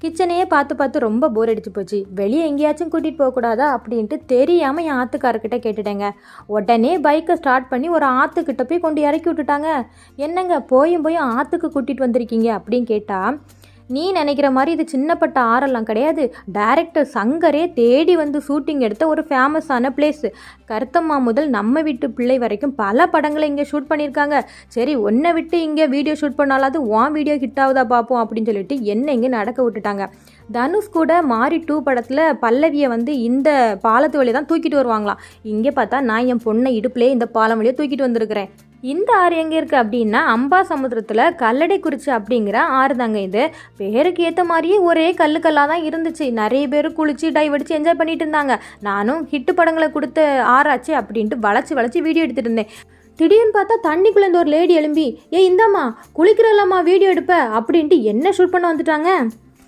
கிச்சனையே பார்த்து பார்த்து ரொம்ப போர் அடிச்சு போச்சு, வெளியே எங்கேயாச்சும் கூட்டிகிட்டு போகக்கூடாதா அப்படின்ட்டு தெரியாமல் என் ஆற்றுக்காரர்கிட்ட கேட்டுட்டேங்க. உடனே பைக்கை ஸ்டார்ட் பண்ணி ஒரு ஆற்றுக்கிட்ட போய் கொண்டு இறக்கி விட்டுட்டாங்க. என்னங்க போயும் ஆற்றுக்கு கூட்டிகிட்டு வந்திருக்கீங்க அப்படின்னு கேட்டால், நீ நினைக்கிற மாதிரி இது சின்னப்பட்ட ஆறெல்லாம் கிடையாது. டைரக்டர் சங்கரே தேடி வந்து ஷூட்டிங் எடுத்த ஒரு ஃபேமஸான பிளேஸு. கருத்தம்மா முதல் நம்ம வீட்டு பிள்ளை வரைக்கும் பல படங்களை இங்கே ஷூட் பண்ணியிருக்காங்க. சரி ஒன்றை விட்டு இங்கே வீடியோ ஷூட் பண்ணாலாவது உன் வீடியோ ஹிட் ஆகுதா பார்ப்போம் அப்படின்னு சொல்லிட்டு என்ன இங்கே நடக்க விட்டுட்டாங்க. தனுஷ் கூட மாரி 2 படத்தில் பல்லவியை வந்து இந்த பாலத்து வழியை தான் தூக்கிட்டு வருவாங்களாம். இங்கே பார்த்தா நான் என் பொண்ணை இடுப்புலேயே இந்த பாலம் வழியை தூக்கிட்டு வந்திருக்கிறேன். இந்த ஆறு எங்கே இருக்குது அப்படின்னா அம்பாசமுத்திரத்தில் கல்லடைக்குறிச்சி அப்படிங்கிற ஆறு தாங்க. இது பேருக்கு ஏற்ற மாதிரியே ஒரே கல்லாக தான் இருந்துச்சு. நிறைய பேர் குளிச்சு டைவ் அடித்து என்ஜாய் பண்ணிட்டு இருந்தாங்க. நானும் ஹிட்டு படங்களை கொடுத்த ஆராச்சு அப்படின்ட்டு வளைச்சி வீடியோ எடுத்துகிட்டு இருந்தேன். திடீர்னு பார்த்தா தண்ணிக்குள்ளேருந்து ஒரு லேடி எழும்பி, இந்தாம்மா குளிக்கிறல்லாமா வீடியோ எடுப்ப அப்படின்ட்டு என்ன ஷூட் பண்ண வந்துட்டாங்க.